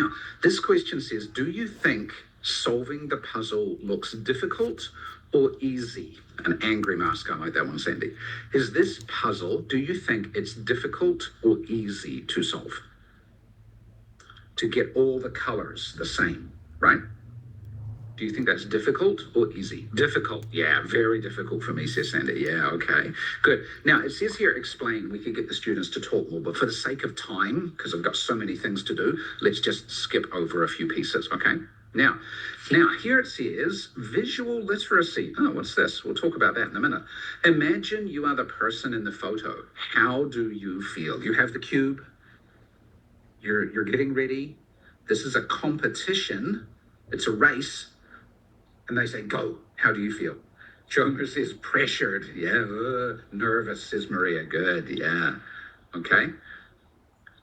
Now, this question says, do you think solving the puzzle looks difficult or easy? An angry mask, I like that one, Sandy. Is this puzzle, do you think it's difficult or easy to solve? To get all the colors the same, right? Do you think that's difficult or easy? Difficult. Yeah, very difficult for me, says Sandy. Yeah, okay. Good. Now, it says here, explain. We could get the students to talk more, but for the sake of time, because I've got so many things to do, let's just skip over a few pieces, okay? Now, here it says visual literacy. Oh, what's this? We'll talk about that in a minute. Imagine you are the person in the photo. How do you feel? You have the cube. You're getting ready. This is a competition. It's a race. And they say, go. How do you feel? Jomer says, pressured. Yeah. Nervous, says Maria. Good. Yeah. Okay.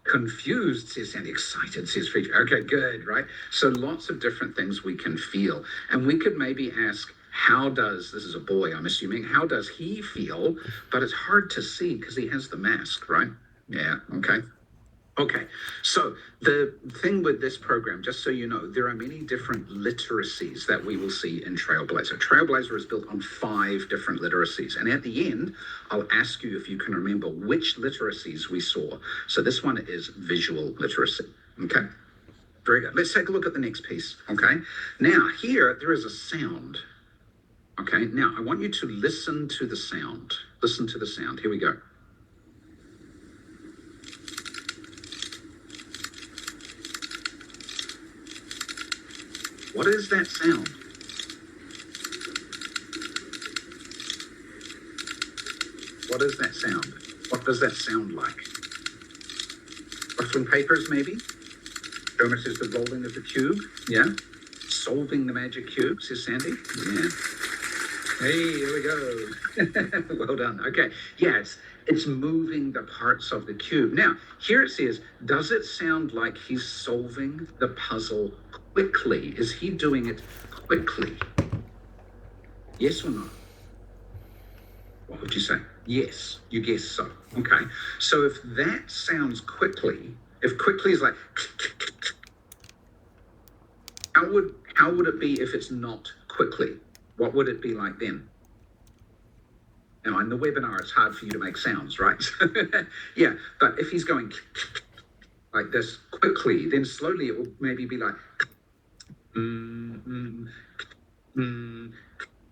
Confused, says Sandy. Excited, says Friedrich. Okay, good, right? So lots of different things we can feel. And we could maybe ask, this is a boy, I'm assuming, how does he feel? But it's hard to see because he has the mask, right? Yeah, okay. Okay, so the thing with this program, just so you know, there are many different literacies that we will see in Trailblazer. Trailblazer is built on 5 different literacies. And at the end, I'll ask you if you can remember which literacies we saw. So this one is visual literacy, okay? Very good. Let's take a look at the next piece, okay? Now, here, there is a sound, okay? Now, I want you to listen to the sound. Listen to the sound. Here we go. What is that sound? What is that sound? What does that sound like? Ruffling papers, maybe? Jomer says the rolling of the cube. Yeah. Solving the magic cube, says Sandy. Yeah. Hey, here we go. Well done. Okay. Yeah, it's moving the parts of the cube. Now, here it says, does it sound like he's solving the puzzle quickly? Is he doing it quickly? Yes or no? What would you say? Yes, you guess so. Okay. So if that sounds quickly, if quickly is like, how would it be if it's not quickly? What would it be like then? Now, in the webinar, it's hard for you to make sounds, right? Yeah, but if he's going like this quickly, then slowly it will maybe be like,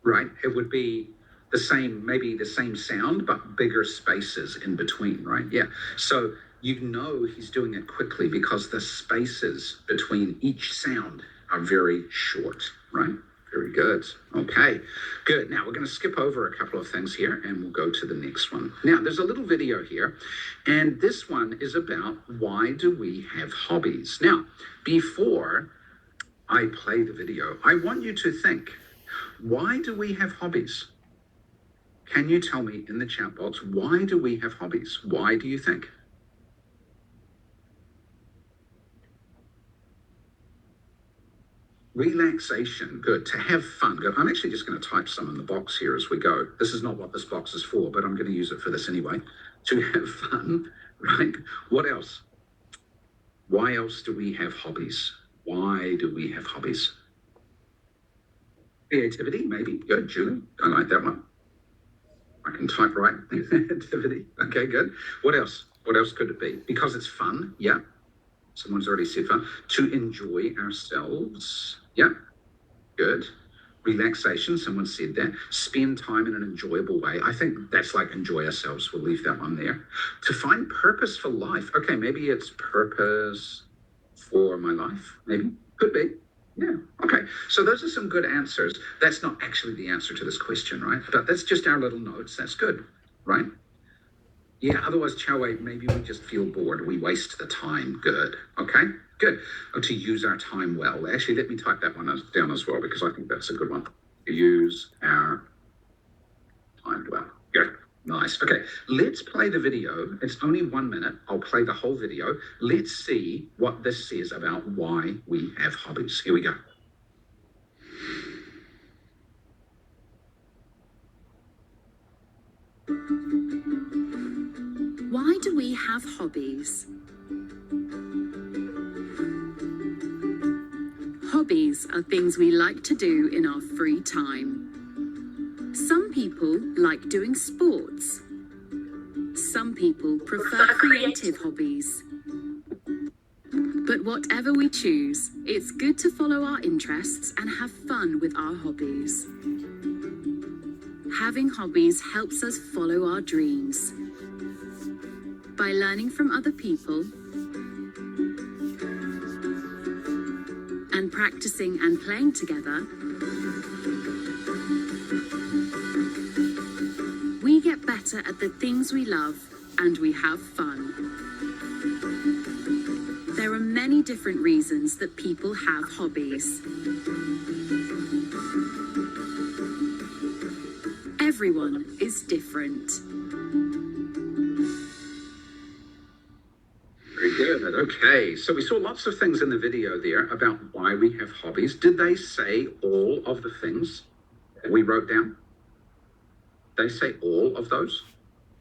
right? It would be the same, maybe the same sound, but bigger spaces in between, right? Yeah. So you know he's doing it quickly because the spaces between each sound are very short, right? Very good. Okay, good. Now we're going to skip over a couple of things here and we'll go to the next one. Now there's a little video here and this one is about why do we have hobbies? Now, before I play the video, I want you to think, why do we have hobbies? Can you tell me in the chat box, why do we have hobbies? Why do you think? Relaxation, good. To have fun, good. I'm actually just going to type some in the box here as we go. This is not what this box is for, but I'm going to use it for this anyway. To have fun, right? What else? Why else do we have hobbies? Why do we have hobbies? Creativity, maybe. Good, Julie. I like that one. I can type right. Activity. Okay, good. What else? What else could it be? Because it's fun. Yeah. Someone's already said fun. To enjoy ourselves. Yeah. Good. Relaxation. Someone said that. Spend time in an enjoyable way. I think that's like enjoy ourselves. We'll leave that one there. To find purpose for life. Okay, maybe it's purpose for my life. Maybe. Could be. Yeah, okay. So those are some good answers. That's not actually the answer to this question, right? But that's just our little notes. That's good, right? Yeah, otherwise, Chow, maybe we just feel bored. We waste the time. Good, okay? Good. Oh, to use our time well. Actually, let me type that one down as well because I think that's a good one. To use our time well. Good. Nice. Okay, let's play the video. It's only 1 minute. I'll play the whole video. Let's see what this says about why we have hobbies. Here we go. Why do we have hobbies? Hobbies are things we like to do in our free time. Some people like doing sports. Some people prefer creative hobbies. But whatever we choose, it's good to follow our interests and have fun with our hobbies. Having hobbies helps us follow our dreams. By learning from other people and practicing and playing together, we get better at the things we love and we have fun. There are many different reasons that people have hobbies. Everyone is different. Very good. Okay, so we saw lots of things in the video there about why we have hobbies. Did they say all of the things that we wrote down? They say all of those?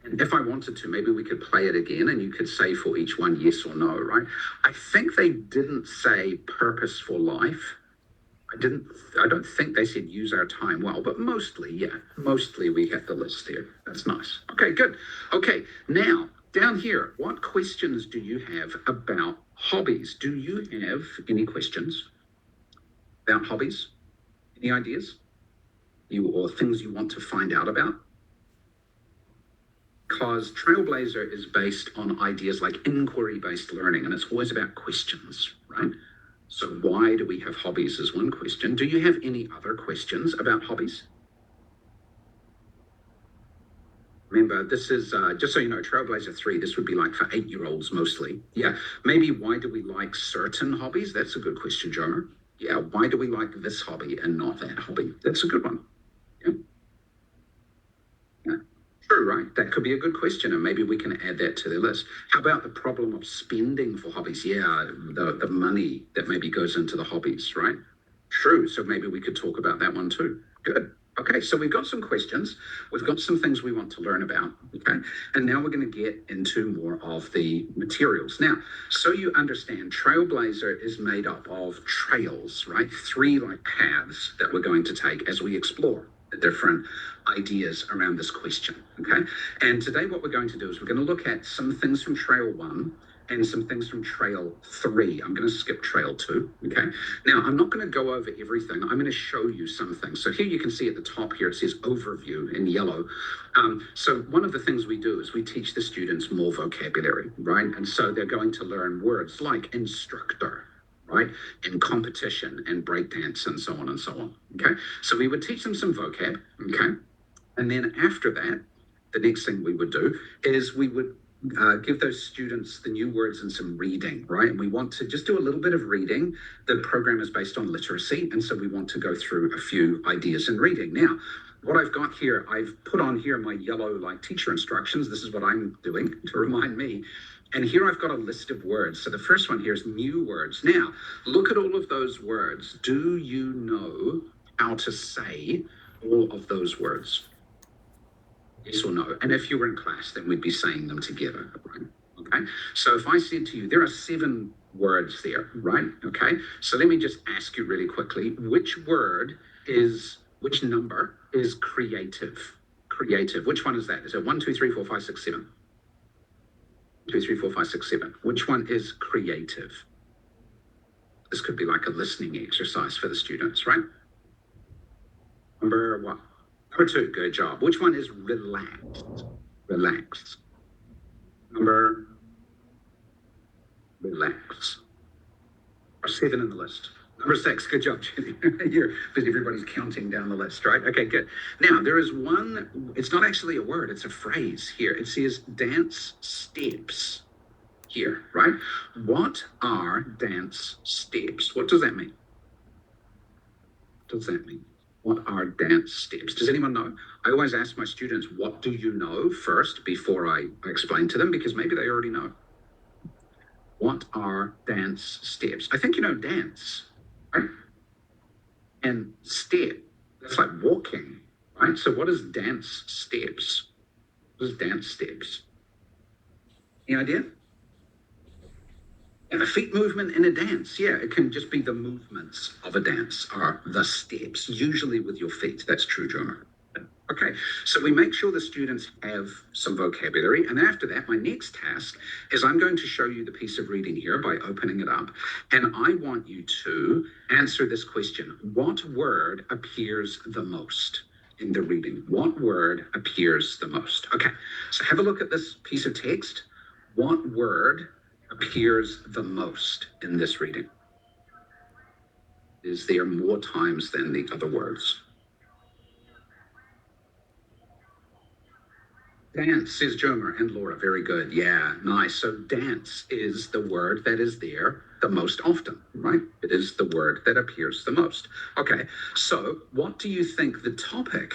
And if I wanted to, maybe we could play it again and you could say for each one yes or no, right? I think they didn't say purpose for life. I don't think they said use our time well, but mostly, yeah, mostly we have the list there. That's nice. Okay, good. Okay, now down here, what questions do you have about hobbies? Do you have any questions about hobbies? Any ideas? Or things you want to find out about? Because Trailblazer is based on ideas like inquiry-based learning, and it's always about questions, right? So why do we have hobbies is one question. Do you have any other questions about hobbies? Remember, this is, just so you know, Trailblazer 3, this would be like for 8-year-olds mostly. Yeah, maybe why do we like certain hobbies? That's a good question, Jonah. Yeah, why do we like this hobby and not that hobby? That's a good one. Yeah. Yeah. True, right? That could be a good question, and maybe we can add that to the list. How about the problem of spending for hobbies? Yeah, the money that maybe goes into the hobbies, right? True, so maybe we could talk about that one too. Good. Okay, so we've got some questions. We've got some things we want to learn about, okay? And now we're going to get into more of the materials. Now, so you understand, Trailblazer is made up of trails, right? 3 like paths that we're going to take as we explore the different ideas around this question, okay? And today what we're going to do is we're going to look at some things from Trail 1 and some things from Trail 3. I'm going to skip Trail 2, okay? Now, I'm not going to go over everything. I'm going to show you some things. So here you can see at the top here, it says overview in yellow. So one of the things we do is we teach the students more vocabulary, right? And so they're going to learn words like instructor, right? And competition and breakdance and so on and so on, okay? So we would teach them some vocab, okay? And then after that, the next thing we would do is we would give those students the new words and some reading, right? And we want to just do a little bit of reading. The program is based on literacy, and so we want to go through a few ideas in reading. Now, what I've got here, I've put on here my yellow like teacher instructions. This is what I'm doing to remind me. And here I've got a list of words. So the first one here is new words. Now, look at all of those words. Do you know how to say all of those words? Yes or no? And if you were in class, then we'd be saying them together, right? Okay. So if I said to you, there are 7 words there, right? Okay. So let me just ask you really quickly, which number is creative? Creative. Which one is that? Is it 1, 2, 3, 4, 5, 6, 7? 2, 3, 4, 5, 6, 7. Which one is creative? This could be like a listening exercise for the students, right? Number what? Number 2, good job. Which one is relaxed? Relaxed. Number, relax. 7 in the list. Number 6, good job, Jenny. Everybody's counting down the list, right? Okay, good. Now, there is one, it's not actually a word, it's a phrase here. It says dance steps here, right? What are dance steps? What does that mean? What does that mean? What are dance steps? Does anyone know? I always ask my students, what do you know first before I explain to them, because maybe they already know. What are dance steps? I think you know dance, right? And step, that's like walking, right? So what is dance steps? What is dance steps? Any idea? And a feet movement in a dance, yeah, it can just be the movements of a dance or the steps, usually with your feet. That's true, Jonah. Okay, so we make sure the students have some vocabulary. And after that, my next task is I'm going to show you the piece of reading here by opening it up. And I want you to answer this question. What word appears the most in the reading? What word appears the most? Okay, so have a look at this piece of text. What word appears the most in this reading? Is there more times than the other words? Dance, says Jomer and Laura. Very good. Yeah, nice. So dance is the word that is there the most often, right? It is the word that appears the most. Okay, so what do you think the topic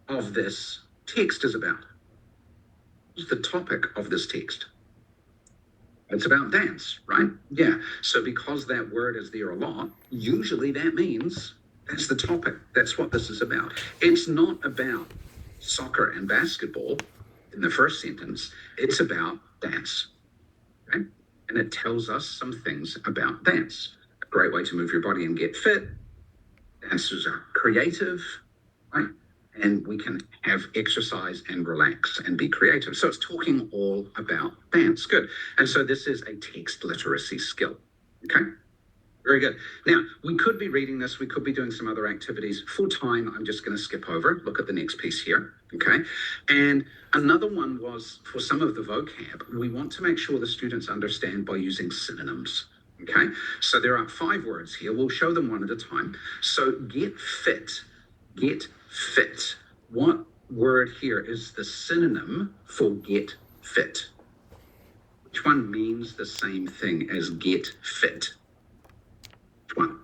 of this text is about? What's the topic of this text? It's about dance, right? Yeah. So because that word is there a lot, usually that means that's the topic. That's what this is about. It's not about soccer and basketball in the first sentence. It's about dance, okay? And it tells us some things about dance. A great way to move your body and get fit. Dancers are creative, right? And we can have exercise and relax and be creative. So it's talking all about dance. Good. And so this is a text literacy skill. Okay. Very good. Now, we could be reading this. We could be doing some other activities. For time, I'm just going to skip over. Look at the next piece here. Okay. And another one was for some of the vocab, we want to make sure the students understand by using synonyms. Okay. So there are 5 words here. We'll show them one at a time. So get fit. Get fit. What word here is the synonym for get fit? Which one means the same thing as get fit? Which one?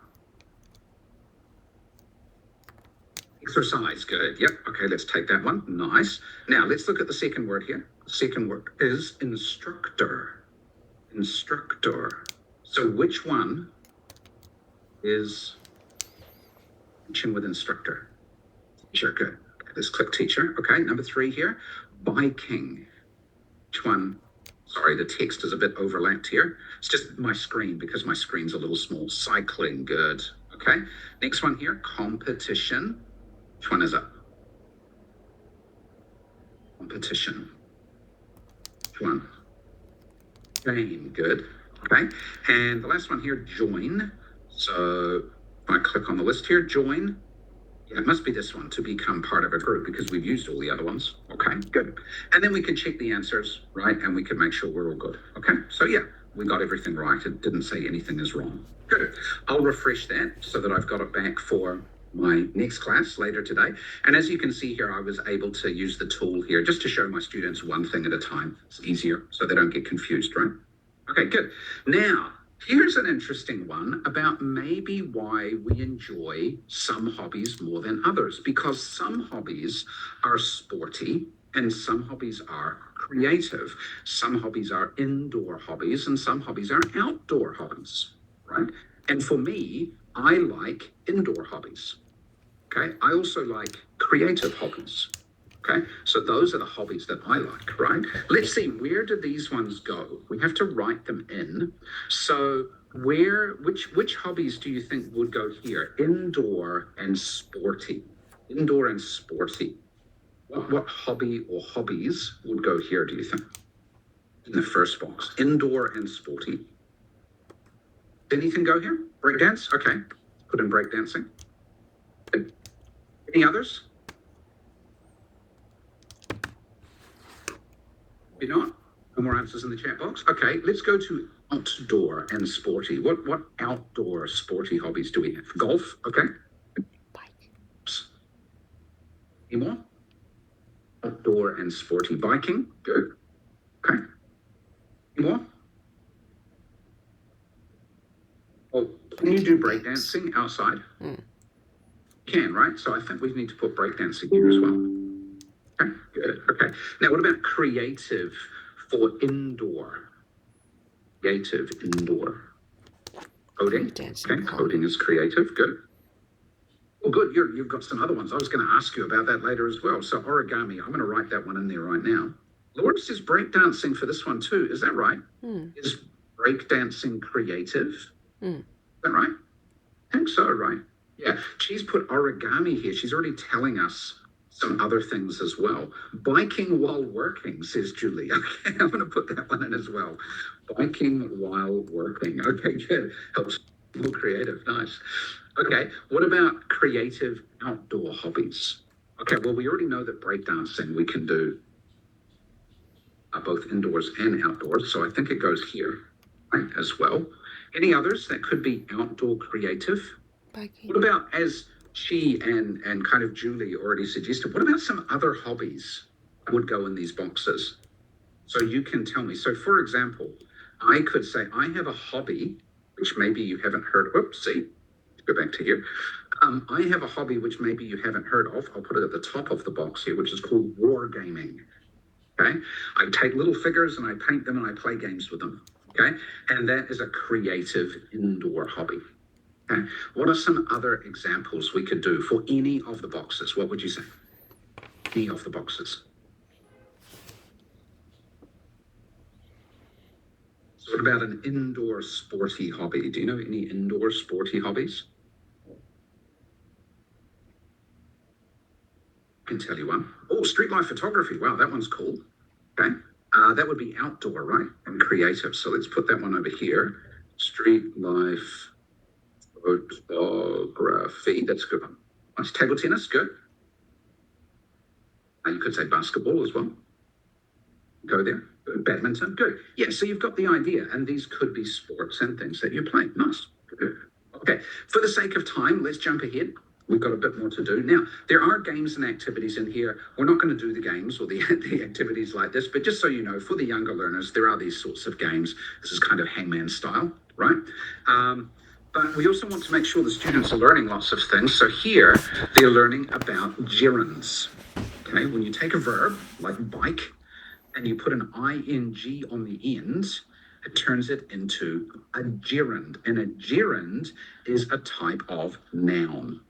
Exercise. Good. Yep. Okay, let's take that one. Nice. Now, let's look at the second word here. The second word is instructor. Instructor. So which one is mentioned with instructor? Teacher. Good. Okay, let's click teacher. Okay, number 3 here. Biking. Which one? Sorry, the text is a bit overlapped here. It's just my screen because my screen's a little small. Cycling. Good. Okay. Next one here. Competition. Which one is it? Competition. Which one? Game. Good. Okay. And the last one here, join. So if I click on the list here, join. Yeah, it must be this one, to become part of a group, because we've used all the other ones. Okay, good. And then we can check the answers, right? And we can make sure we're all good. Okay, so yeah, we got everything right. It didn't say anything is wrong. Good. I'll refresh that so that I've got it back for my next class later today. And as you can see here, I was able to use the tool here just to show my students one thing at a time. It's easier so they don't get confused, right? Okay, good. Now, here's an interesting one about maybe why we enjoy some hobbies more than others, because some hobbies are sporty and some hobbies are creative. Some hobbies are indoor hobbies and some hobbies are outdoor hobbies, right? And for me, I like indoor hobbies, okay? I also like creative hobbies. Okay, so those are the hobbies that I like, right? Let's see, where do these ones go? We have to write them in. So which hobbies do you think would go here? Indoor and sporty. Indoor and sporty. What hobby or hobbies would go here, do you think? In the first box. Indoor and sporty. Anything go here? Breakdance? Okay, put in breakdancing. Any others? Maybe not. No more answers in the chat box. Okay, let's go to outdoor and sporty. What outdoor sporty hobbies do we have? Golf, okay. Any more? Outdoor and sporty. Biking, good. Okay. Any more? Oh, can you do breakdancing outside? You can, right? So I think we need to put breakdancing here as well. Okay, good. Okay. Now, what about creative for indoor? Creative indoor. Coding. Okay, coding is creative. Good. Well, good. You've got some other ones. I was going to ask you about that later as well. So origami, I'm going to write that one in there right now. Laura says breakdancing for this one too. Is that right? Is breakdancing creative. Is that right? I think so, right? Yeah, she's put origami here. She's already telling us some other things as well. Biking while working, says Julie. Okay, I'm going to put that one in as well. Biking while working. Okay, good. Helps more creative. Nice. Okay, what about creative outdoor hobbies? Okay, well, we already know that breakdancing we can do both indoors and outdoors, so I think it goes here, right, as well. Any others that could be outdoor creative? Biking. What about, as she and kind of Julie already suggested, what about some other hobbies that would go in these boxes? So you can tell me. So for example, I could say I have a hobby, which maybe you haven't heard. Whoopsie, go back to here. I have a hobby which maybe you haven't heard of. I'll put it at the top of the box here, which is called wargaming. Okay, I take little figures and I paint them and I play games with them. Okay, and that is a creative indoor hobby. Okay, what are some other examples we could do for any of the boxes? What would you say? Any of the boxes. So what about an indoor sporty hobby? Do you know any indoor sporty hobbies? I can tell you one. Oh, street life photography. Wow, that one's cool. Okay. That would be outdoor, right? And creative. So let's put that one over here. Street life photography. That's a good one. Nice. Table tennis. Good. You could say basketball as well. Go there. Badminton. Good. Yeah, so you've got the idea. And these could be sports and things that you play. Nice. Good. Okay. For the sake of time, let's jump ahead. We've got a bit more to do. Now, there are games and activities in here. We're not going to do the games or the activities like this, but just so you know, for the younger learners, there are these sorts of games. This is kind of hangman style, right? But we also want to make sure the students are learning lots of things. So here, they're learning about gerunds. Okay, when you take a verb, like bike, and you put an ing on the end, it turns it into a gerund. And a gerund is a type of noun.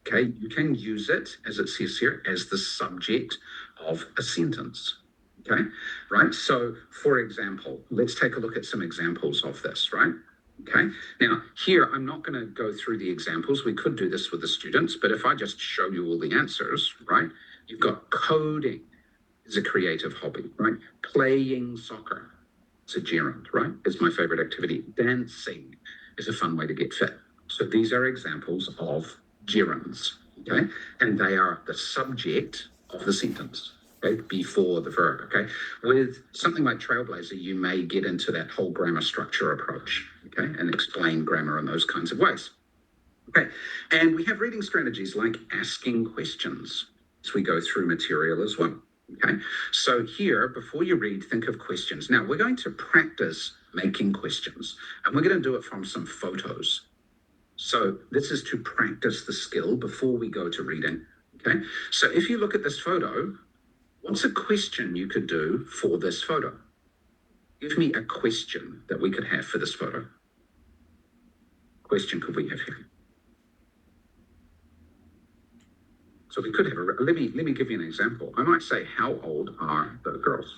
Okay, you can use it, as it says here, as the subject of a sentence. Okay, right? So, for example, let's take a look at some examples of this, right? Okay, now here, I'm not going to go through the examples. We could do this with the students, but if I just show you all the answers, right? You've got coding is a creative hobby, right? Playing soccer is a gerund, right? It's my favorite activity. Dancing is a fun way to get fit. So these are examples of gerunds, okay? And they are the subject of the sentence, okay, before the verb, okay? With something like Trailblazer, you may get into that whole grammar structure approach, okay, and explain grammar in those kinds of ways. Okay, and we have reading strategies like asking questions as we go through material as well, okay? So here, before you read, think of questions. Now, we're going to practice making questions, and we're going to do it from some photos. So this is to practice the skill before we go to reading, okay? So if you look at this photo, what's a question you could do for this photo? Give me a question that we could have for this photo. Question could we have here? So we could have let me give you an example. I might say, how old are the girls?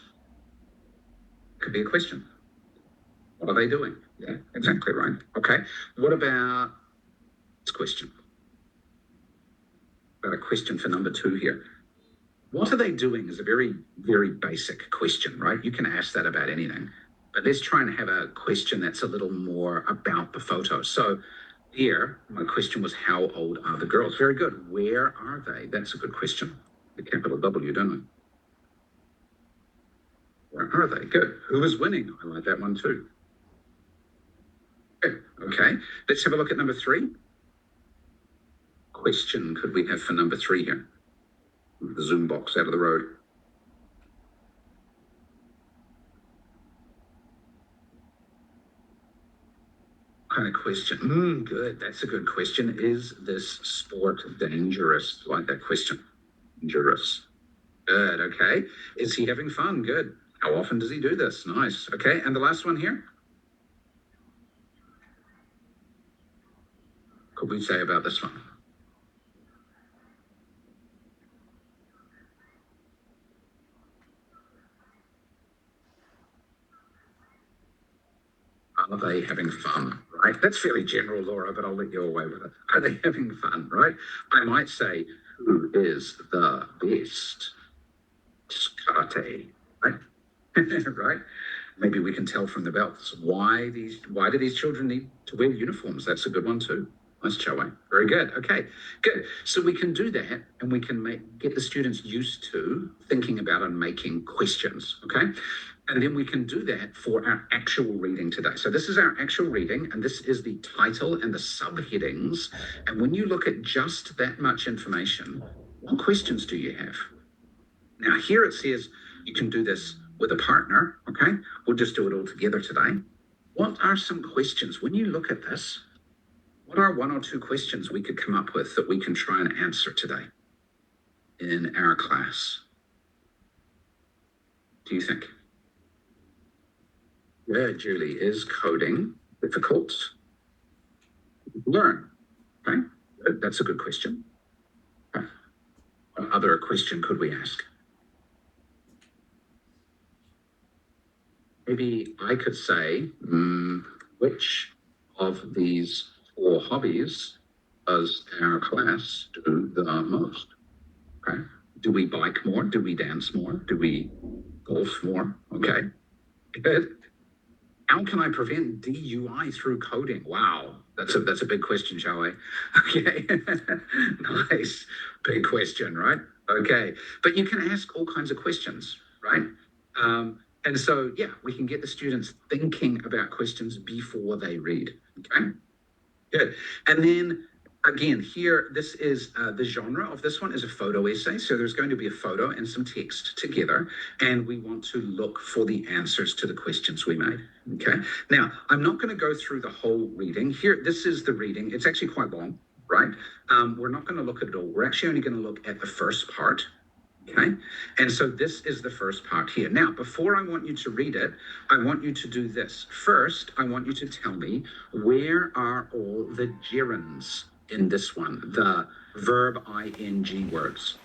Could be a question. What are they doing? Yeah, exactly right. Okay. What about this question? Got a question for number 2 here. What are they doing is a very, very basic question, right? You can ask that about anything. But let's try and have a question that's a little more about the photo. So here, my question was, how old are the girls? Very good. Where are they? That's a good question. The capital W, don't we? Where are they? Good. Who is winning? I like that one too. Good. Okay. Let's have a look at number 3. Question could we have for number 3 here? Move the Zoom box out of the road. Kind of question. Good. That's a good question. Is this sport dangerous? Like that question. Dangerous. Good. Okay. Is he having fun? Good. How often does he do this? Nice. Okay. And the last one here? Could we say about this one? they having fun, right? That's fairly general, Laura, but I'll let you away with it. Are they having fun, right? I might say, who is the best karate, right? Right? Maybe we can tell from the belts why do these children need to wear uniforms? That's a good one too. Nice, Choe. Very good. Okay, good. So we can do that, and we can get the students used to thinking about and making questions. Okay, and then we can do that for our actual reading today. So this is our actual reading, and this is the title and the subheadings. And when you look at just that much information, what questions do you have? Now here it says you can do this with a partner. Okay, we'll just do it all together today. What are some questions when you look at this? What are one or two questions we could come up with that we can try and answer today in our class? Do you think? Yeah, Julie, is coding difficult? Learn. Okay, that's a good question. Okay. What other question could we ask? Maybe I could say, which of these 4 hobbies does our class do the most? Okay. Do we bike more? Do we dance more? Do we golf more? Okay. Good. How can I prevent DUI through coding? Wow. That's a big question, shall we? Okay. Nice. Big question, right? Okay. But you can ask all kinds of questions, right? And so, yeah, we can get the students thinking about questions before they read. Okay. Good. And then again, here, this is the genre of this one is a photo essay. So there's going to be a photo and some text together, and we want to look for the answers to the questions we made. Okay. Now, I'm not going to go through the whole reading here. This is the reading. It's actually quite long, right? We're not going to look at it all. We're actually only going to look at the first part. Okay, and so this is the first part here. Now, before I want you to read it, I want you to do this. First, I want you to tell me, where are all the gerunds in this one, the verb ing words?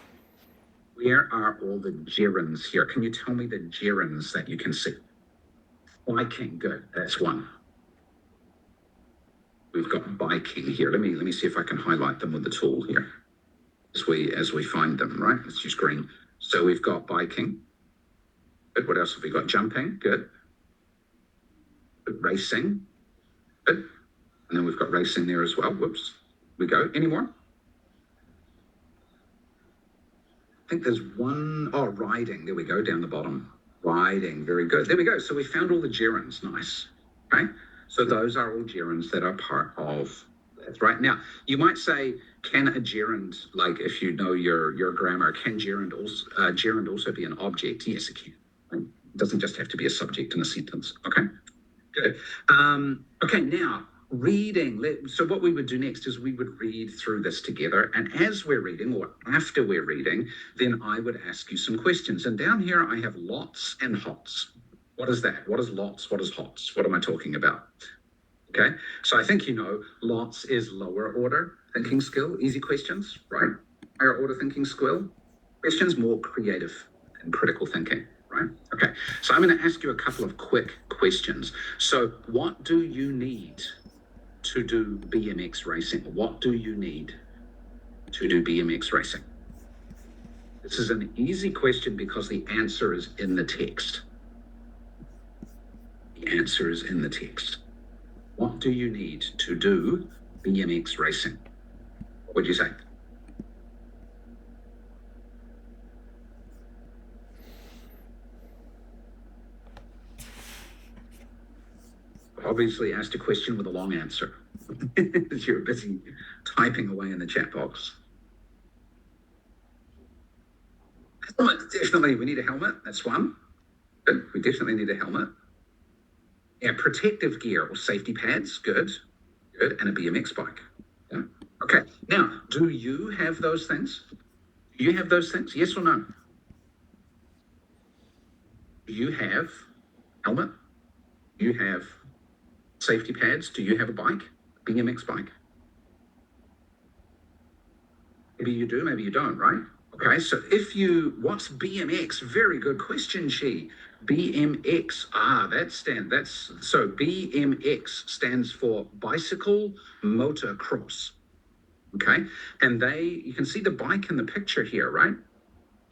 Where are all the gerunds here? Can you tell me the gerunds that you can see? Biking, good, that's one. We've got biking here. Let me see if I can highlight them with the tool here. As we find them, right? Let's use green. So we've got biking. Good. What else have we got? Jumping. Good. Racing. Good. And then we've got racing there as well. Whoops. We go. Any more? I think there's one. Oh, riding. There we go. Down the bottom. Riding. Very good. There we go. So we found all the gerunds. Nice. Okay. So those are all gerunds that are part of that, right? Now, you might say, can a gerund, like if you know your grammar, can gerund also be an object? Yes, it can. Right? It doesn't just have to be a subject in a sentence. Okay, good. Okay, now reading. So what we would do next is we would read through this together, and as we're reading or after we're reading, then I would ask you some questions. And down here I have lots and hots. What is that? What is lots? What is hots? What am I talking about? Okay, so I think you know lots is lower order thinking skill, easy questions, right? Higher order thinking skill, questions more creative and critical thinking, right? Okay, so I'm going to ask you a couple of quick questions. So what do you need to do BMX racing? What do you need to do BMX racing? This is an easy question because the answer is in the text. The answer is in the text. What do you need to do BMX racing? What would you say? Obviously asked a question with a long answer. You're busy typing away in the chat box. Helmet, definitely. We need a helmet. That's one. Good. We definitely need a helmet. Yeah, protective gear or safety pads. Good. Good. And a BMX bike. Yeah. Okay. Now, do you have those things? Do you have those things? Yes or no? Do you have helmet? Do you have safety pads? Do you have a bike? BMX bike? Maybe you do, maybe you don't, right? Okay, so what's BMX? Very good question, Chi. BMX. So BMX stands for bicycle motocross. Okay. And you can see the bike in the picture here, right?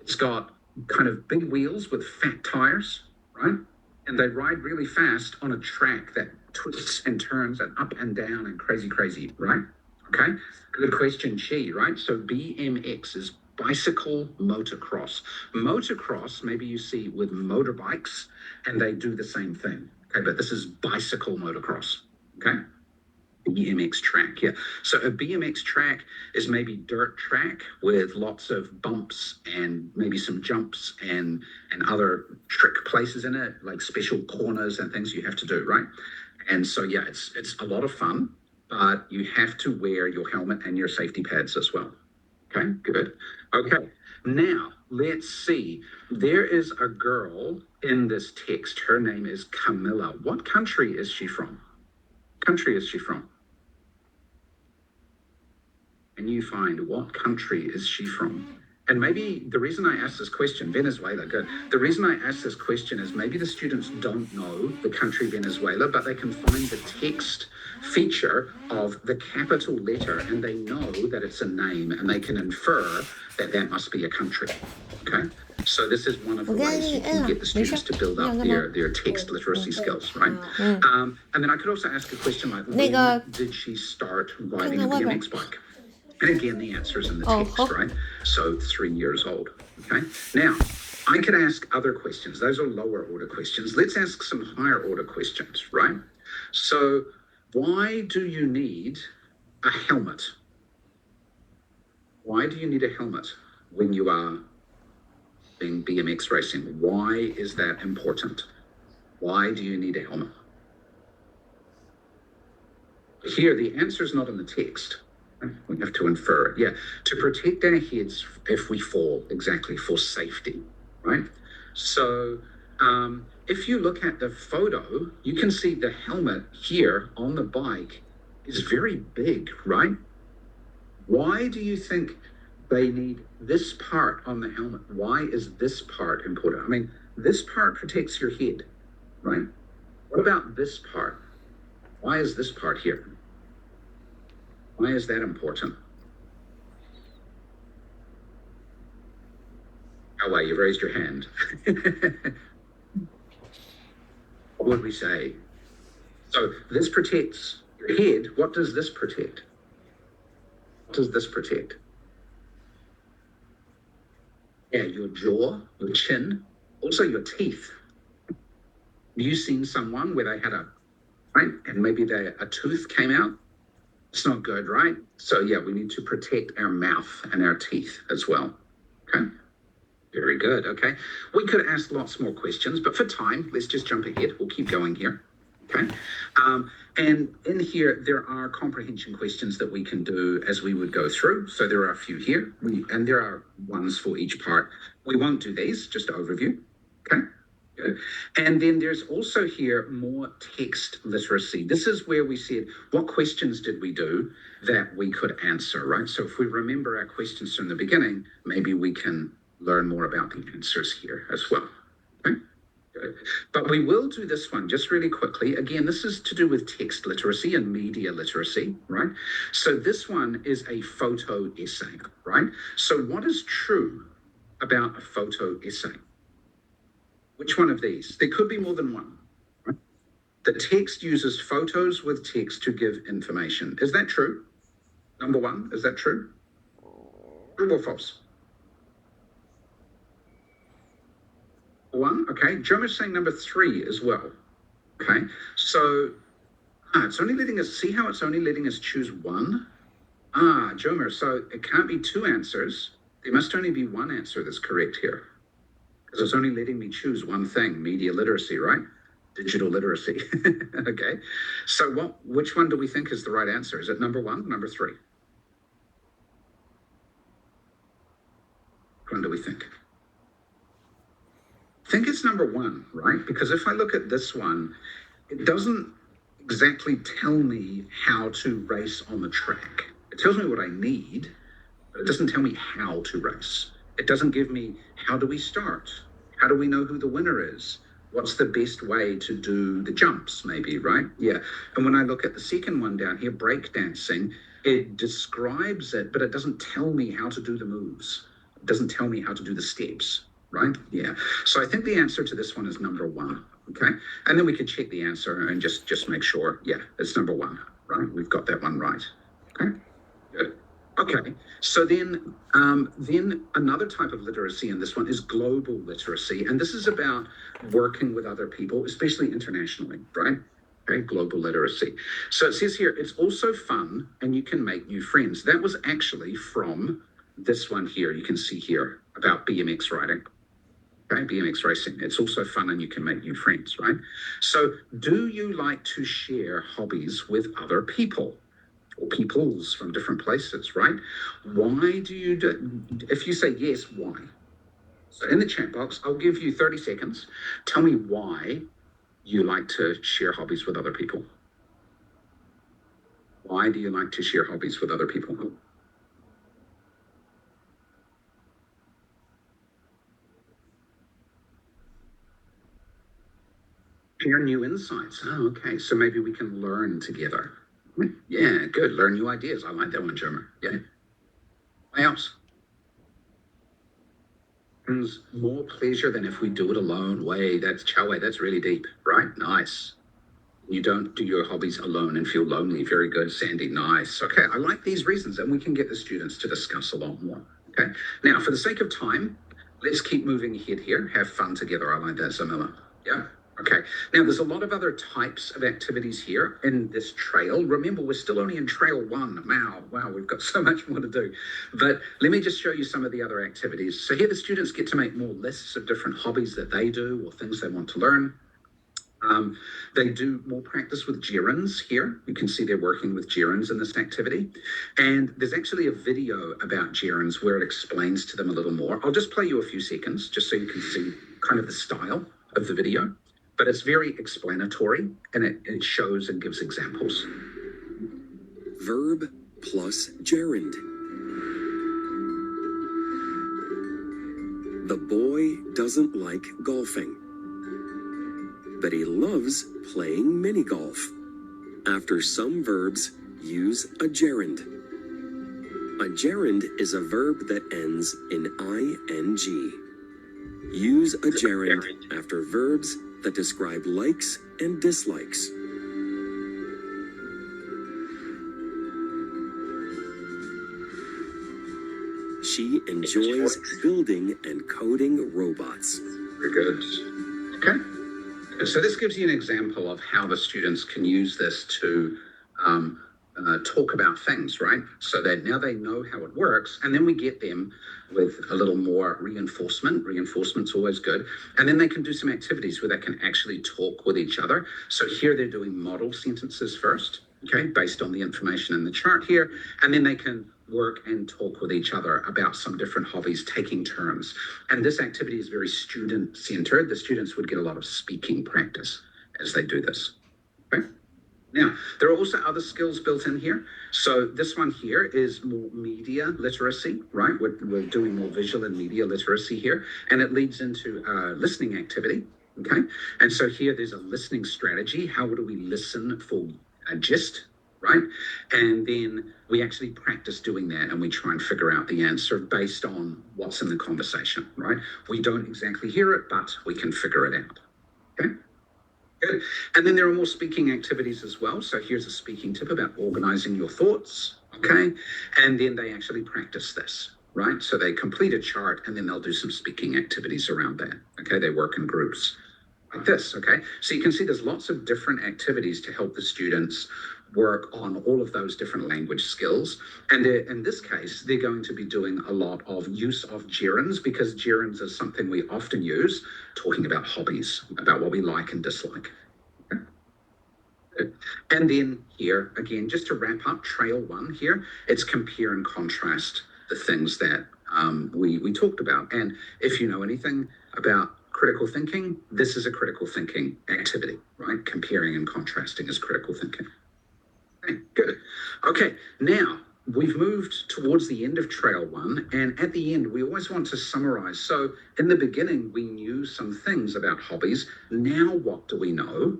It's got kind of big wheels with fat tires, right? And they ride really fast on a track that twists and turns and up and down and crazy, right? Okay. Good question, Chi, right? So BMX is bicycle motocross. Motocross, maybe you see with motorbikes, and they do the same thing. Okay, but this is bicycle motocross. Okay. BMX track, yeah. So a BMX track is maybe dirt track with lots of bumps and maybe some jumps and other trick places in it, like special corners and things you have to do, right? And so yeah, it's a lot of fun, but you have to wear your helmet and your safety pads as well. Okay, good. Okay, now let's see. There is a girl in this text. Her name is Camilla. What country is she from? Country is she from? And you find what country is she from? And maybe the reason I asked this question, Venezuela, good. The reason I asked this question is maybe the students don't know the country Venezuela, but they can find the text feature of the capital letter and they know that it's a name and they can infer that that must be a country. Okay? So this is one of the ways you can get the students to build up their text literacy skills, right? And then I could also ask a question like, when did she start riding a BMX bike? And again, the answer is in the text, right? So 3 years old, okay? Now, I could ask other questions. Those are lower order questions. Let's ask some higher order questions, right? So why do you need a helmet? Why do you need a helmet when you are doing BMX racing? Why is that important? Why do you need a helmet? Here, the answer is not in the text. We have to infer it. Yeah, to protect our heads if we fall, exactly, for safety, right? So if you look at the photo, you can see the helmet here on the bike is very big, right? Why do you think they need this part on the helmet? Why is this part important? I mean, this part protects your head, right? What about this part? Why is this part here? Why is that important? Oh, well, you've raised your hand. What would we say? So this protects your head. What does this protect? What does this protect? Yeah, your jaw, your chin, also your teeth. Have you seen someone where they had right, and maybe a tooth came out? It's not good, right? So yeah, we need to protect our mouth and our teeth as well. Okay. Very good. Okay. We could ask lots more questions, but for time, let's just jump ahead. We'll keep going here. Okay. And in here, there are comprehension questions that we can do as we would go through. So there are a few here, and there are ones for each part. We won't do these, just overview. Okay. Good. And then there's also here more text literacy. This is where we said, what questions did we do that we could answer, right? So if we remember our questions from the beginning, maybe we can learn more about the answers here as well. Okay? Good. But we will do this one just really quickly. Again, this is to do with text literacy and media literacy, right? So this one is a photo essay, right? So what is true about a photo essay? Which one of these? There could be more than one. Right? The text uses photos with text to give information. Is that true? Number one, is that true? True or false? One, okay. Jomer's saying number 3 as well. Okay, so it's only letting us, see how it's only letting us choose one? Jomer, so it can't be 2 answers. There must only be one answer that's correct here. Because it's only letting me choose one thing, media literacy, right? Digital literacy. Okay. So which one do we think is the right answer? Is it number 1, number 3? Which one do we think? I think it's number 1, right? Because if I look at this one, it doesn't exactly tell me how to race on the track. It tells me what I need, but it doesn't tell me how to race. It doesn't give me, how do we start? How do we know who the winner is? What's the best way to do the jumps, maybe, right? Yeah. And when I look at the second one down here, breakdancing, it describes it, but it doesn't tell me how to do the moves. It doesn't tell me how to do the steps, right? Yeah. So I think the answer to this one is number one. Okay. And then we could check the answer and just make sure, yeah, it's number one, right? We've got that one right. Okay. Good. Okay, so then another type of literacy in this one is global literacy, and this is about working with other people, especially internationally, right? Okay, global literacy. So it says here, it's also fun and you can make new friends. That was actually from this one here, you can see here about BMX riding. Okay, BMX racing. It's also fun and you can make new friends, right? So do you like to share hobbies with other people? Or peoples from different places, right? Why do you do, if you say yes, why? So in the chat box, I'll give you 30 seconds. Tell me why you like to share hobbies with other people. Why do you like to share hobbies with other people? Share new insights. Oh, okay. So maybe we can learn together. Yeah, good. Learn new ideas. I like that one, Jeremy. Yeah. What else? Brings more pleasure than if we do it alone. Way, that's Chow. That's really deep, right? Nice. You don't do your hobbies alone and feel lonely. Very good, Sandy. Nice. Okay, I like these reasons, and we can get the students to discuss a lot more. Okay. Now, for the sake of time, let's keep moving ahead here. Have fun together. I like that, Zamila. Yeah. Okay. Now, there's a lot of other types of activities here in this trail. Remember, we're still only in trail one. Wow, we've got so much more to do. But let me just show you some of the other activities. So here the students get to make more lists of different hobbies that they do or things they want to learn. They do more practice with gerunds here. You can see they're working with gerunds in this activity. And there's actually a video about gerunds where it explains to them a little more. I'll just play you a few seconds just so you can see kind of the style of the video. But it's very explanatory and it shows and gives examples. Verb plus gerund. The boy doesn't like golfing, but he loves playing mini golf. After some verbs, use a gerund. A gerund is a verb that ends in ing. Use a gerund after verbs that describe likes and dislikes. She enjoys building and coding robots. Very good. Okay. So this gives you an example of how the students can use this to talk about things, right? So that now they know how it works, and then we get them with a little more reinforcement. Reinforcement's always good. And then they can do some activities where they can actually talk with each other. So here they're doing model sentences first, okay, based on the information in the chart here. And then they can work and talk with each other about some different hobbies, taking turns. And this activity is very student-centered. The students would get a lot of speaking practice as they do this, okay? Now, there are also other skills built in here. So this one here is more media literacy, right? We're doing more visual and media literacy here, and it leads into listening activity, okay? And so here there's a listening strategy. How do we listen for a gist, right? And then we actually practice doing that, and we try and figure out the answer based on what's in the conversation, right? We don't exactly hear it, but we can figure it out, okay? Good. And then there are more speaking activities as well. So here's a speaking tip about organizing your thoughts, okay? And then they actually practice this, right? So they complete a chart and then they'll do some speaking activities around that, okay? They work in groups like this, okay? So you can see there's lots of different activities to help the students work on all of those different language skills. And in this case, they're going to be doing a lot of use of gerunds, because gerunds is something we often use talking about hobbies, about what we like and dislike. Okay. And then here, again, just to wrap up trail one here, it's compare and contrast the things that we talked about. And if you know anything about critical thinking, this is a critical thinking activity, right? Comparing and contrasting is critical thinking. Okay, good. Okay, now we've moved towards the end of Trail 1, and at the end, we always want to summarize. So, in the beginning, we knew some things about hobbies. Now, what do we know?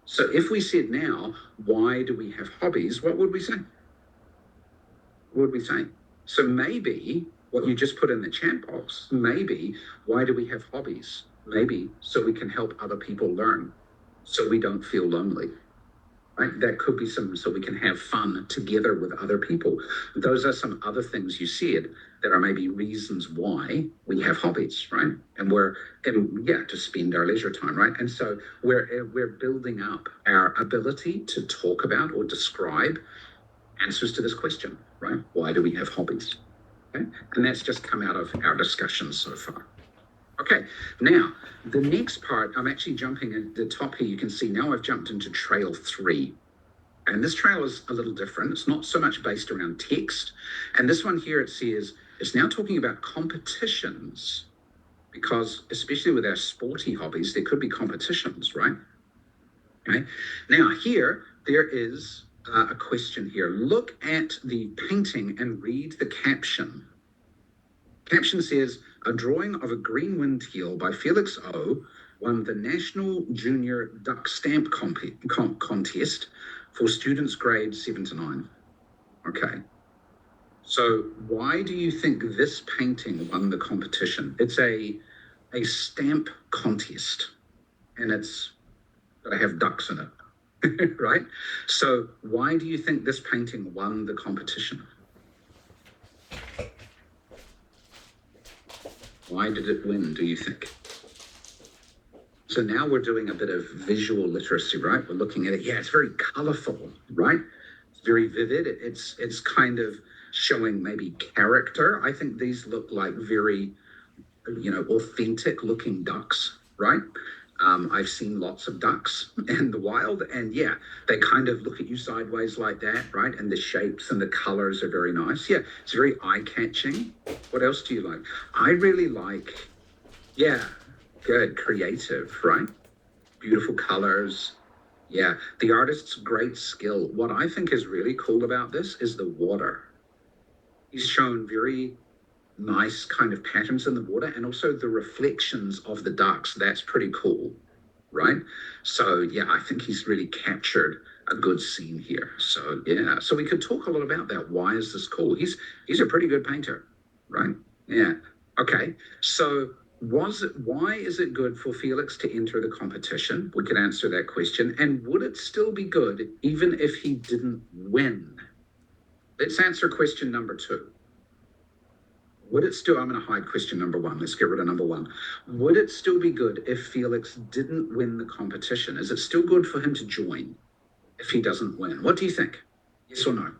So, if we said now, why do we have hobbies? What would we say? What would we say? So, maybe what you just put in the chat box, maybe why do we have hobbies? Maybe so we can help other people learn, so we don't feel lonely. Right? That could be some, so we can have fun together with other people. Those are some other things you said that are maybe reasons why we have hobbies, right? And to spend our leisure time, right? And so we're building up our ability to talk about or describe answers to this question, right? Why do we have hobbies? Okay? And that's just come out of our discussions so far. Okay, now the next part, I'm actually jumping at the top here. You can see now I've jumped into Trail 3. And this trail is a little different. It's not so much based around text. And this one here, it says, it's now talking about competitions, because especially with our sporty hobbies, there could be competitions, right? Okay, now here, there is a question here. Look at the painting and read the caption. Caption says, a drawing of a green wind teal by Felix O won the National Junior Duck Stamp Contest for students grades 7 to 9. Okay. So why do you think this painting won the competition? It's a stamp contest, and it's got to have ducks in it, right? So why do you think this painting won the competition? Why did it win, do you think? So now we're doing a bit of visual literacy, right? We're looking at it. Yeah, it's very colorful, right? It's very vivid. It's kind of showing maybe character. I think these look like very, authentic looking ducks, right? I've seen lots of ducks in the wild, and yeah, they kind of look at you sideways like that, right? And the shapes and the colors are very nice. Yeah, it's very eye-catching. What else do you like? I really like, good, creative, right? Beautiful colors. Yeah, the artist's great skill. What I think is really cool about this is the water. He's shown very nice kind of patterns in the water, and also the reflections of the ducks. That's pretty cool, right? So yeah, I think he's really captured a good scene here. So yeah, so we could talk a lot about that. Why is this cool? He's a pretty good painter, right? Yeah. Okay. So why is it good for Felix to enter the competition? We could answer that question. And would it still be good even if he didn't win? Let's answer question number 2. Would it still, I'm going to hide question number 1. Let's get rid of number 1. Would it still be good if Felix didn't win the competition? Is it still good for him to join if he doesn't win? What do you think? Yes or no?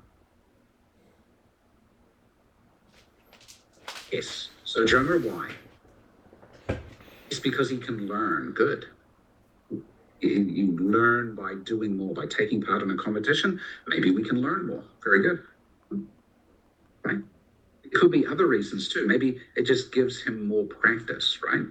Yes. So, Jonah, why? It's because he can learn. Good. You learn by doing more, by taking part in a competition. Maybe we can learn more. Very good. Right? It could be other reasons too. Maybe it just gives him more practice, right?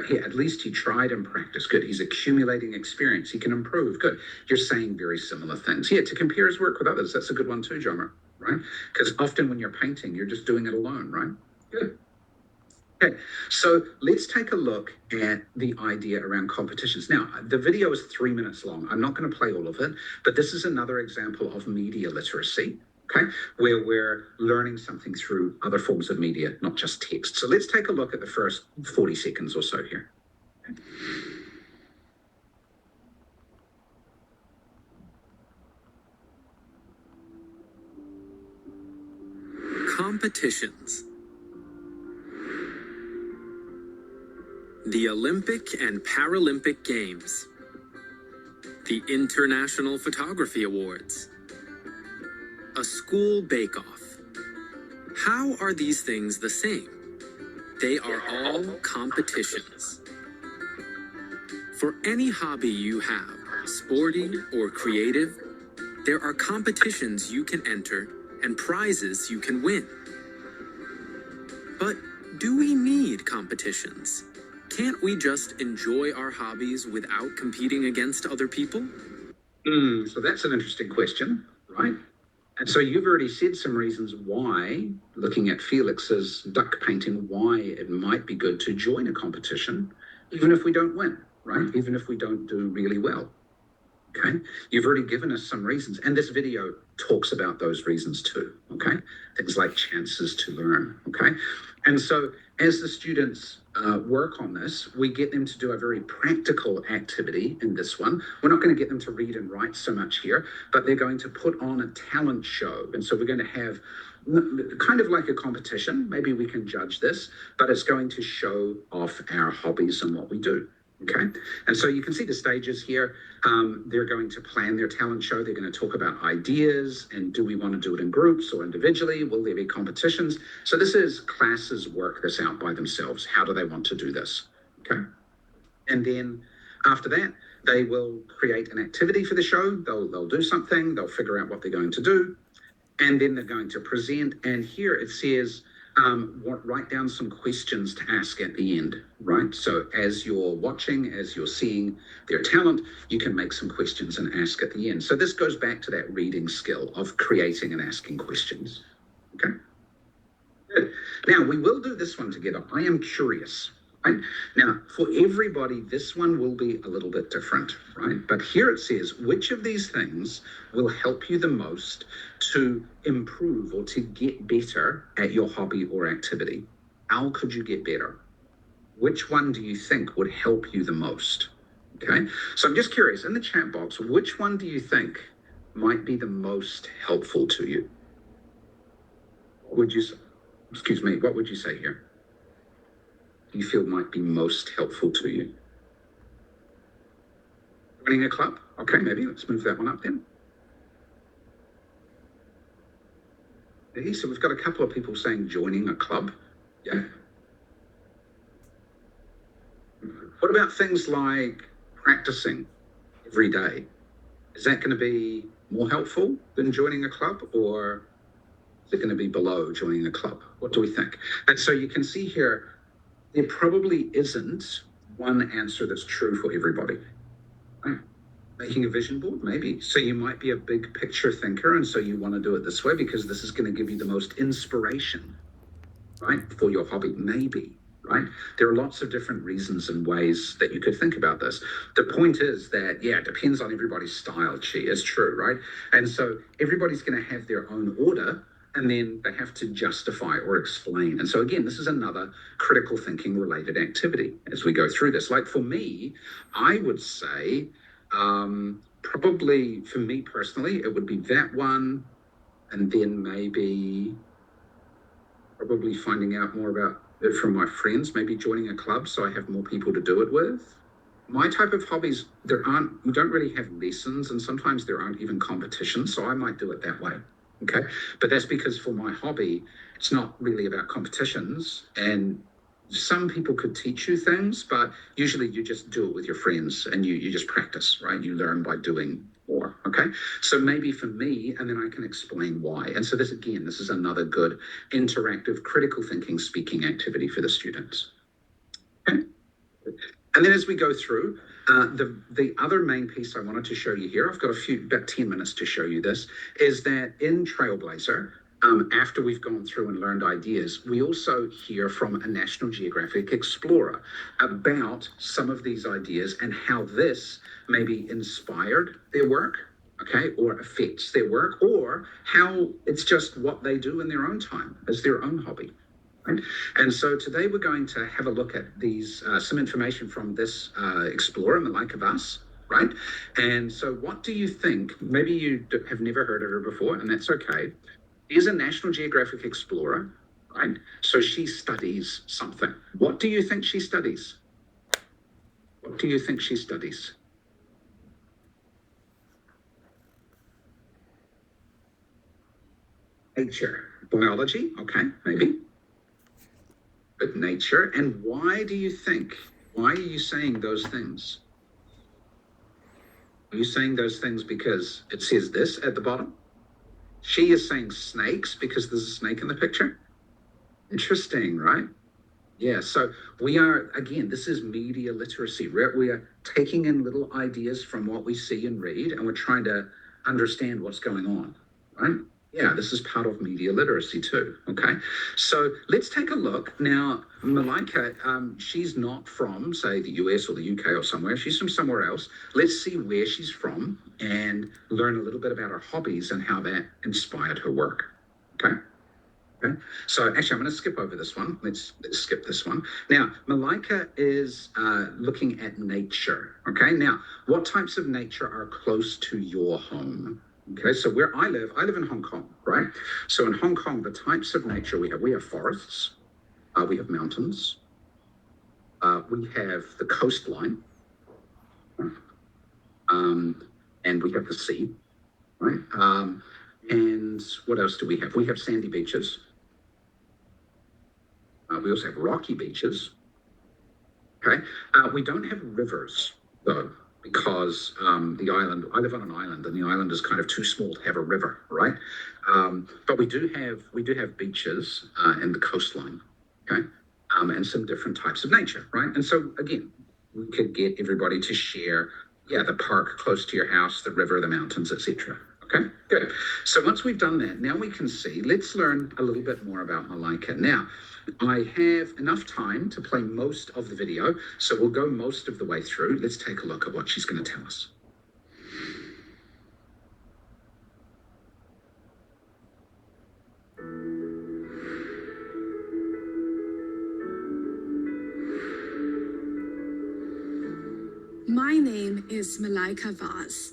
Yeah, at least he tried and practiced. Good. He's accumulating experience. He can improve. Good. You're saying very similar things. Yeah, to compare his work with others. That's a good one too, Jomer, right? Because often when you're painting, you're just doing it alone, right? Good. Okay, so let's take a look at the idea around competitions. Now, the video is 3 minutes long. I'm not going to play all of it, but this is another example of media literacy. Okay, where we're learning something through other forms of media, not just text. So let's take a look at the first 40 seconds or so here. Competitions. The Olympic and Paralympic Games. The International Photography Awards. A school bake-off. How are these things the same? They are all competitions. For any hobby you have, sporty or creative, there are competitions you can enter and prizes you can win. But do we need competitions? Can't we just enjoy our hobbies without competing against other people? So that's an interesting question, right? And so you've already said some reasons why, looking at Felix's duck painting, why it might be good to join a competition, even if we don't win, right? Even if we don't do really well. Okay, you've already given us some reasons, and this video talks about those reasons too. Okay, things like chances to learn. Okay, and so as the students work on this, we get them to do a very practical activity in this one. We're not going to get them to read and write so much here, but they're going to put on a talent show, and so we're going to have kind of like a competition. Maybe we can judge this, but it's going to show off our hobbies and what we do. Okay, and so you can see the stages here. They're going to plan their talent show. They're going to talk about ideas and do we want to do it in groups or individually? Will there be competitions? So this is classes work this out by themselves. How do they want to do this? Okay, and then after that, they will create an activity for the show. They'll do something. They'll figure out what they're going to do, and then they're going to present. And here it says, write down some questions to ask at the end, right? So as you're watching, as you're seeing their talent, you can make some questions and ask at the end. So this goes back to that reading skill of creating and asking questions. Okay. Good. Now we will do this one together. I am curious. Right? Now, for everybody, this one will be a little bit different, right? But here it says, which of these things will help you the most to improve or to get better at your hobby or activity? How could you get better? Which one do you think would help you the most? Okay, so I'm just curious, in the chat box, which one do you think might be the most helpful to you? What would you say here? You feel might be most helpful to you? Joining a club? Okay, maybe let's move that one up then. Okay, so we've got a couple of people saying joining a club. Yeah. What about things like practicing every day? Is that going to be more helpful than joining a club, or is it going to be below joining a club? What do we think? And so you can see here, there probably isn't one answer that's true for everybody. Right? Making a vision board, maybe. So you might be a big picture thinker, and so you want to do it this way because this is going to give you the most inspiration, right, for your hobby. Maybe, right? There are lots of different reasons and ways that you could think about this. The point is that, yeah, it depends on everybody's style. It's true, right? And so everybody's going to have their own order, and then they have to justify or explain. And so again, this is another critical thinking related activity as we go through this. Like for me, I would say probably for me personally, it would be that one, and then maybe probably finding out more about it from my friends, maybe joining a club so I have more people to do it with. My type of hobbies, you don't really have lessons, and sometimes there aren't even competitions, so I might do it that way. Okay, but that's because for my hobby, it's not really about competitions, and some people could teach you things, but usually you just do it with your friends and you just practice, right? You learn by doing more. Okay, so maybe for me, and then I can explain why. And so this is another good interactive critical thinking speaking activity for the students. Okay, and then as we go through, the other main piece I wanted to show you here, I've got about 10 minutes to show you this, is that in Trailblazer, after we've gone through and learned ideas, we also hear from a National Geographic explorer about some of these ideas and how this maybe inspired their work, okay, or affects their work, or how it's just what they do in their own time as their own hobby. Right? And so today we're going to have a look at these, some information from this explorer in the like of us, right? And so what do you think? Maybe you have never heard of her before, and that's okay. She's a National Geographic explorer, right? So she studies something. What do you think she studies? What do you think she studies? Nature. Biology, okay, maybe. But nature. And why do you think? Why are you saying those things? Are you saying those things because it says this at the bottom? She is saying snakes because there's a snake in the picture. Interesting, right? Yeah, so we are, again, this is media literacy. We are taking in little ideas from what we see and read, and we're trying to understand what's going on, right? Yeah, this is part of media literacy too. Okay, so let's take a look now. Malika, she's not from, say, the US or the UK or somewhere. She's from somewhere else. Let's see where she's from and learn a little bit about her hobbies and how that inspired her work. Okay. Okay. So actually, I'm going to skip over this one. Let's skip this one. Now, Malika is looking at nature. Okay. Now, what types of nature are close to your home? Okay. So where I live in Hong Kong, right? So in Hong Kong, the types of nature we have forests, we have mountains, we have the coastline, and we have the sea, right? And what else do we have? We have sandy beaches. We also have rocky beaches. Okay. We don't have rivers, though, because the island, I live on an island, and the island is kind of too small to have a river, right? But we do have beaches and the coastline, okay? And some different types of nature, right? And so, again, we could get everybody to share, yeah, the park close to your house, the river, the mountains, etc. Okay, good. So once we've done that, now we can see, let's learn a little bit more about Malika. Now, I have enough time to play most of the video, so we'll go most of the way through. Let's take a look at what she's going to tell us. My name is Malika Vaz.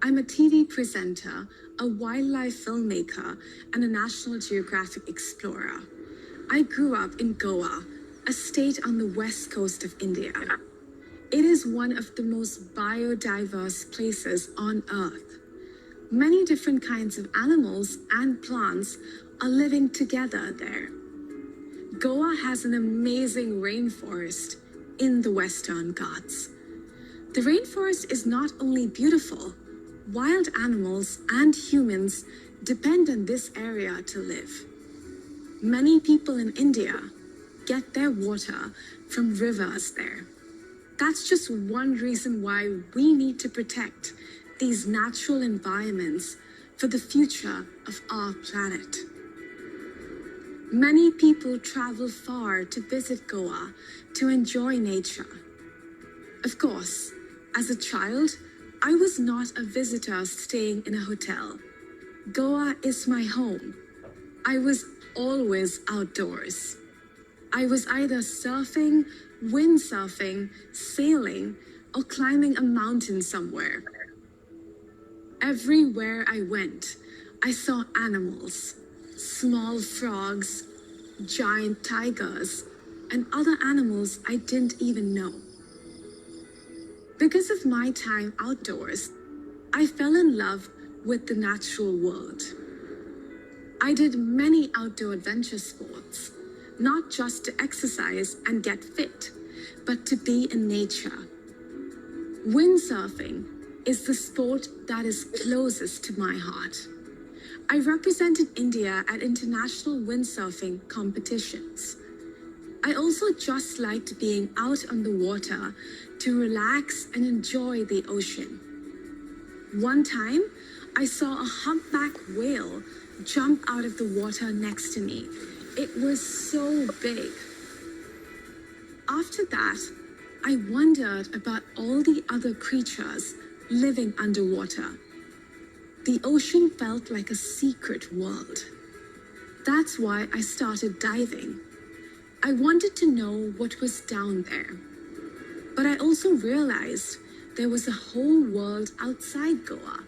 I'm a TV presenter, a wildlife filmmaker, and a National Geographic explorer. I grew up in Goa, a state on the west coast of India. It is one of the most biodiverse places on Earth. Many different kinds of animals and plants are living together there. Goa has an amazing rainforest in the Western Ghats. The rainforest is not only beautiful, wild animals and humans depend on this area to live. Many people in India get their water from rivers there. That's just one reason why we need to protect these natural environments for the future of our planet. Many people travel far to visit Goa to enjoy nature. Of course, as a child, I was not a visitor staying in a hotel. Goa is my home. I was always outdoors. I was either surfing, windsurfing, sailing, or climbing a mountain somewhere. Everywhere I went, I saw animals, small frogs, giant tigers, and other animals I didn't even know. Because of my time outdoors, I fell in love with the natural world. I did many outdoor adventure sports, not just to exercise and get fit, but to be in nature. Windsurfing is the sport that is closest to my heart. I represented India at international windsurfing competitions. I also just liked being out on the water to relax and enjoy the ocean. One time, I saw a humpback whale jump out of the water next to me. It was so big. After that, I wondered about all the other creatures living underwater. The ocean felt like a secret world. That's why I started diving. I wanted to know what was down there. But I also realized there was a whole world outside Goa,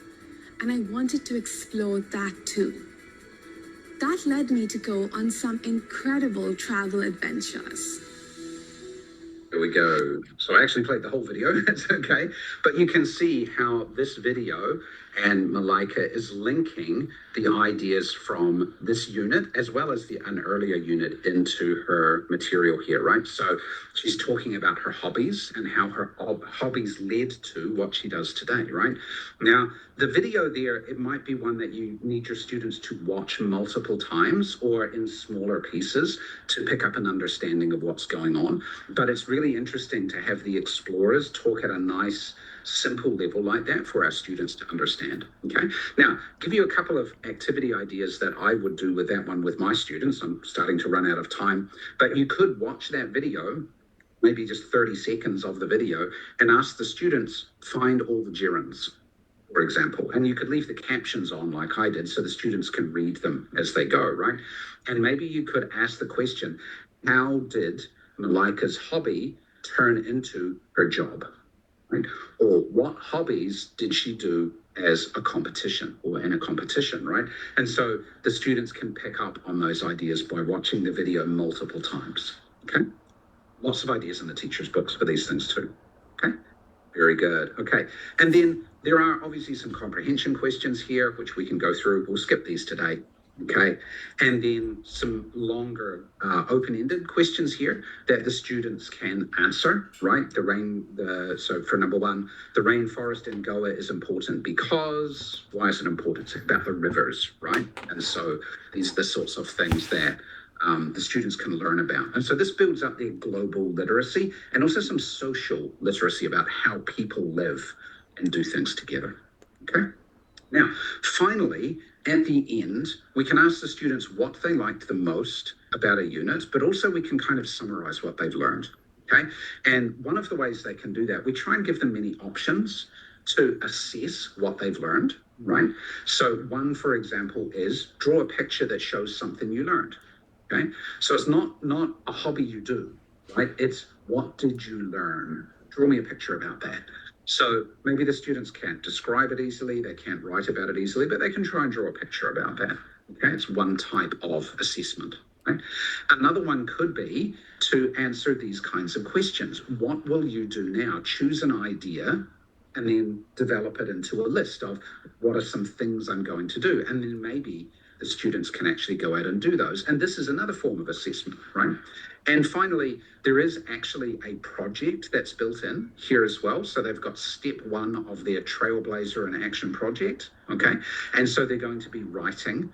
and I wanted to explore that too. That led me to go on some incredible travel adventures. Here we go. So I actually played the whole video. That's okay. But you can see how this video and Malika is linking the ideas from this unit as well as an earlier unit into her material here, right? So she's talking about her hobbies and how her hobbies led to what she does today, right? Now, the video there, it might be one that you need your students to watch multiple times or in smaller pieces to pick up an understanding of what's going on. But it's really really interesting to have the explorers talk at a nice, simple level like that for our students to understand. Okay. Now, give you a couple of activity ideas that I would do with that one with my students. I'm starting to run out of time, but you could watch that video, maybe just 30 seconds of the video, and ask the students, find all the gerunds, for example. And you could leave the captions on like I did so the students can read them as they go, right? And maybe you could ask the question, how did Malika's hobby turn into her job? Right? Or what hobbies did she do as a competition or in a competition, right? And so the students can pick up on those ideas by watching the video multiple times, okay? Lots of ideas in the teacher's books for these things too, okay? Very good, okay. And then there are obviously some comprehension questions here, which we can go through. We'll skip these today, okay? And then some longer open-ended questions here that the students can answer, right? So for number one, the rainforest in Goa is important because, why is it important? It's about the rivers, right? And so these are the sorts of things that the students can learn about. And so this builds up their global literacy and also some social literacy about how people live and do things together, okay? Now, finally, at the end, we can ask the students what they liked the most about a unit, but also we can kind of summarize what they've learned, okay? And one of the ways they can do that, we try and give them many options to assess what they've learned, right? So one, for example, is draw a picture that shows something you learned, okay? So it's not a hobby you do, right? It's what did you learn? Draw me a picture about that. So maybe the students can't describe it easily, they can't write about it easily, but they can try and draw a picture about that. Okay, it's one type of assessment. Right? Another one could be to answer these kinds of questions. What will you do now? Choose an idea and then develop it into a list of what are some things I'm going to do. And then maybe the students can actually go out and do those. And this is another form of assessment, right? And finally, there is actually a project that's built in here as well. So they've got step one of their Trailblazer and Action project, okay? And so they're going to be writing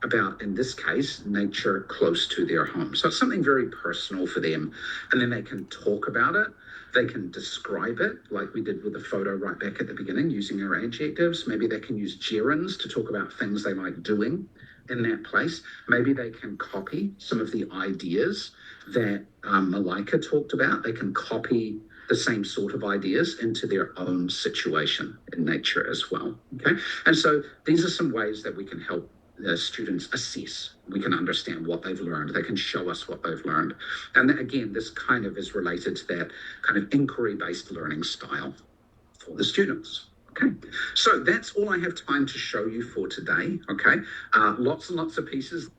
about, in this case, nature close to their home. So it's something very personal for them. And then they can talk about it. They can describe it, like we did with the photo right back at the beginning, using our adjectives. Maybe they can use gerunds to talk about things they like doing in that place. Maybe they can copy some of the ideas that Malika talked about. They can copy the same sort of ideas into their own situation in nature as well, okay? And so these are some ways that we can help the students assess. We can understand what they've learned. They can show us what they've learned. And again, this kind of is related to that kind of inquiry-based learning style for the students. Okay, so that's all I have time to show you for today, okay? Lots and lots of pieces